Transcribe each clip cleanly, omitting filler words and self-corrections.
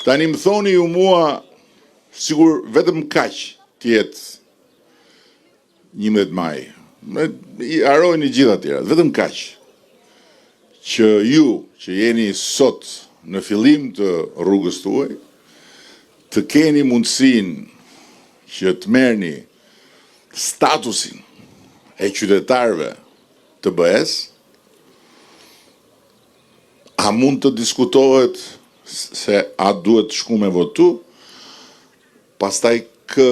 Tani më thoni ju mua, sigur vetëm kaq tjetë 11 maj. I harojnë gjitha tjera, vetëm kaq. Që ju, që jeni sot në fillim të rrugës tuaj, të keni mundësinë që të merrni statusin e qytetarëve të BE-s, a mund të diskutohet se a duhet të shku me votu, pastaj kë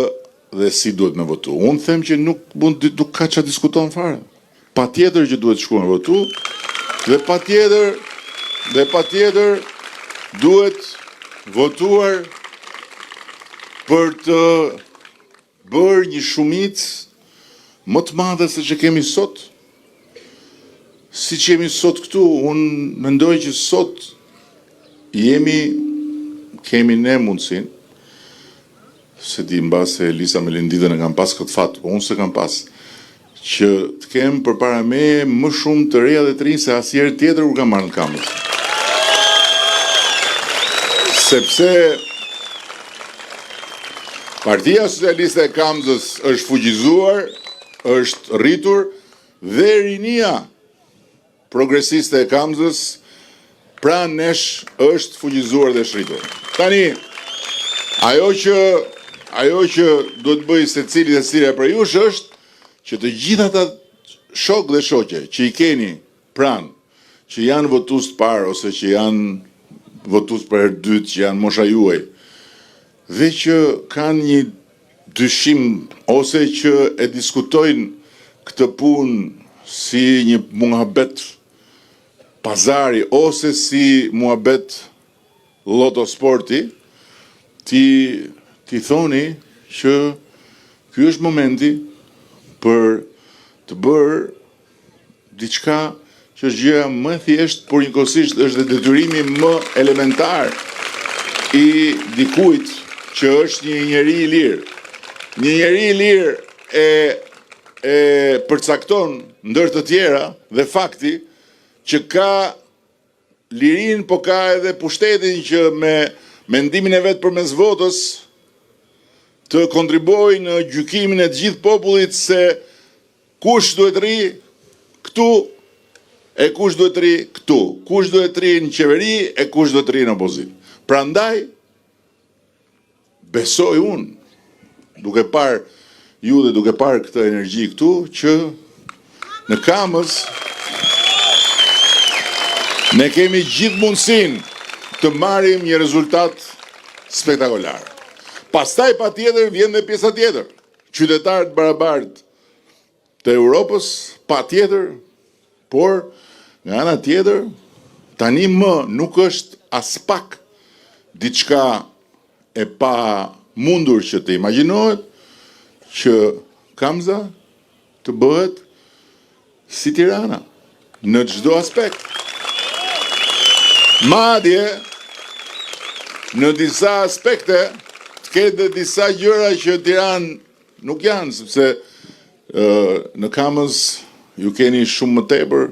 dhe si duhet me votu. Unë them që nuk ka që diskutohen fare. Pa tjetër që duhet të shku me votu, dhe pa tjetër duhet votuar për të bërë një shumicë më të madhe se që kemi sot. Si që jemi sot këtu, unë mendoj që sot kemi ne mundësin, se di mbase Elisa Melinditën e kam pas këtë fatë, po unë se kam pas, që të kemë përpara me më shumë të reja dhe të rinj se asnjëherë tjetër kur kam marrë në Kamës. Sepse Partia Socialiste e Kamës është fuqizuar, është rritur, dhe rinia progresiste e Kamës pra nesh është fuqizuar dhe shritur. Tani, ajo që duhet bëj secili dhe cilja për jush është që të gjitha ata shok dhe shoqe që i keni pranë, që janë votues të parë ose që janë votues për herë dytë, që janë mosha juaj, dhe që kanë një dyshim ose që e diskutojnë këtë punë si një muhabet pazari ose si muhabet loto sporti, ti thoni që ky është momenti për të bërë diçka që është gjëja më thjesht, por njëkohësisht është dhe detyrimi më elementar i dikujt që është një njeri i lirë. Një njeri i lirë e përcakton ndër të tjera dhe fakti që ka lirin, po ka edhe pushtetin që me mendimin e vetë përmes votës të kontribuoj në gjykimin e të gjithë popullit se kush duhet ri këtu e kush duhet ri këtu, kush duhet ri në qeveri e kush duhet ri në opozit. Prandaj, besoj unë, duke parë ju dhe duke parë këtë energji këtu, që në Kamës ne kemi gjithë mundësin të marrim një rezultat spektakolar. Pastaj pa tjetër vjen dhe pjesa tjetër. Qytetarët barabartë të Europës, pa tjetër, por nga ana tjetër, tani më nuk është as pak diçka e pa mundur që të imagjinohet që Kamza të bëhet si Tirana në çdo aspekt. Madje në disa aspekte të ketë dhe disa gjëra që Tiranë nuk janë, sepse në Kamës ju keni shumë më tepër,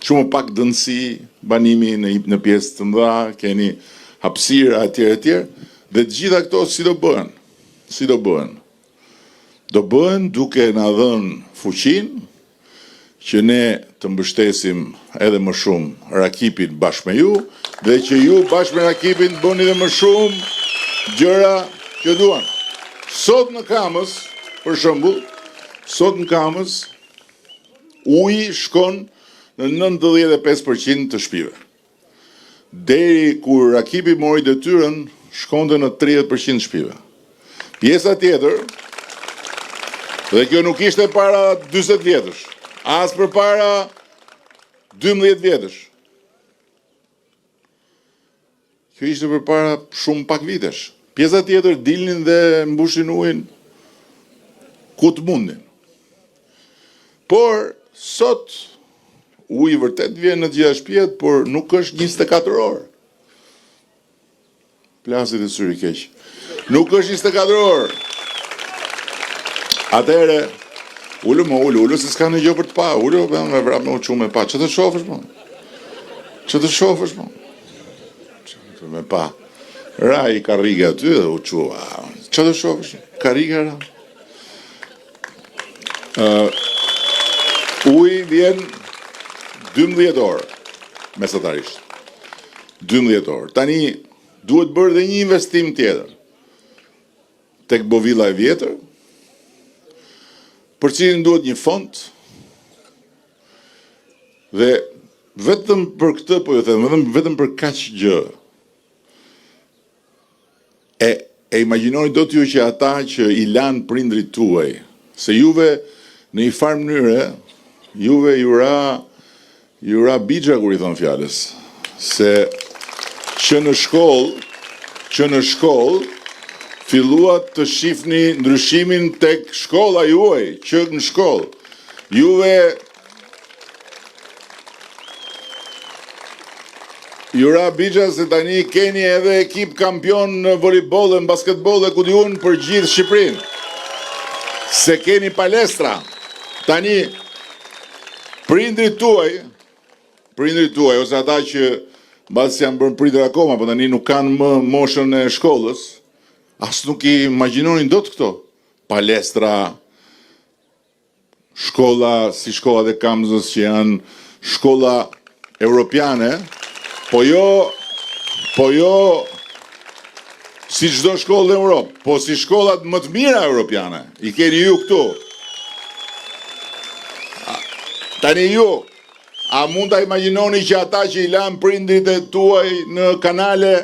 shumë pak dënsi banimi në pjesë të mëdha, keni hapësirë etj. Dhe të gjitha këto si do bëhen? Si do bëhen? Do bëhen duke na dhënë fuqinë që ne të mbështesim edhe më shumë Rakipin bashkë me ju, dhe që ju bashkë me Rakipin bëni edhe më shumë gjëra që duan. Sot në Kamës, për shembull, sot në Kamës, uji shkon në 95% të shtëpive. Deri kur Rakipi mori detyrën, shkonte në 30% shtëpive. Pjesa tjetër, dhe kjo nuk ishte para 40 vjetësh, as për para 12 vjetësh. Kjo ishte për para shumë pak vitesh. Pjesa tjetër dilnin dhe mbushin ujin ku të mundin. Por, sot, uji vërtet vjen në gjitha shtëpiat, por nuk është 24 orë. Plasit e syri keq. Nuk është 24 orë. Atëhere, ullu, se s'ka në gjë për të pa. Ullu, me vrap me uqume pa. Që të shofësh, po? Që të shofësh, po? me pa. Ra i karrige aty dhe u qua. Qa të shofësh? Karrige ra. Uji vjen 12 orë, mesatarisht. 12 orë. Tani, duhet bërë dhe një investim tjetër. Tek bovilla e vjetër, për cilin duhet një fond, dhe vetëm për këtë, po ju them, vetëm për kaq gjë, e imagjinoni do t'ju që ata që i lanë prindrit tuaj, se juve në një farë mënyre, juve ju ra bixha kur i thon fjalës, se që në shkollë filluat të shifni ndryshimin tek shkolla juaj, që në shkollë. Ju ra bixha se tani keni edhe ekip kampion në volejboll dhe në basketboll dhe ku diun për gjithë Shqipërinë. Se keni palestra. Tani prindrit tuaj, ose ata që mbas janë bërë prindër akoma, po tani nuk kanë më moshën e shkollës, as nuk i imagjinonin dot këto. Palestra, shkolla si shkollat e Kamzës që janë shkolla europiane, po jo si çdo shkollë në Europë, po si shkollat më të mira europiane. I keni ju këtu. Tani ju, a mund ta imagjinoni që ata që i lanë prindrit e tuaj në kanale,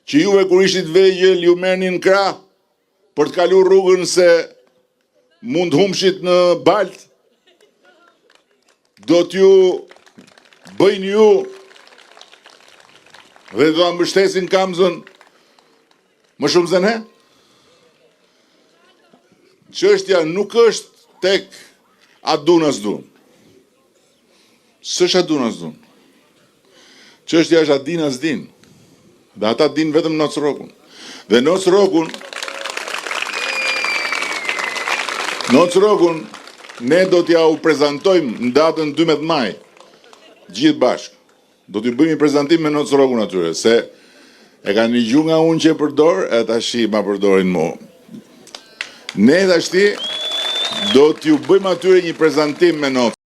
që juve kur ishit vegjël ju merrnin krah për të kaluar rrugën se mund humshit në balt, do t'ju bëjnë ju dhe do ta mbështesin Kamzën më shumë se ne? Çështja nuk është tek a dun as dun. S'është a dun as dun. Çështja është a din as din. Dhe ata din vetëm noc rrokun. Dhe noc rrokun ne do t'ja u prezantojmë në datën 12 maj. Gjithë bashkë. Do t'ju bëjmë një prezantim me noc rrokun atyre, se e kanë një gjuhë nga unë që e përdor, e tashi ma përdorin mu. Ne tashi do t'ju bëjmë atyre një prezantim me noc.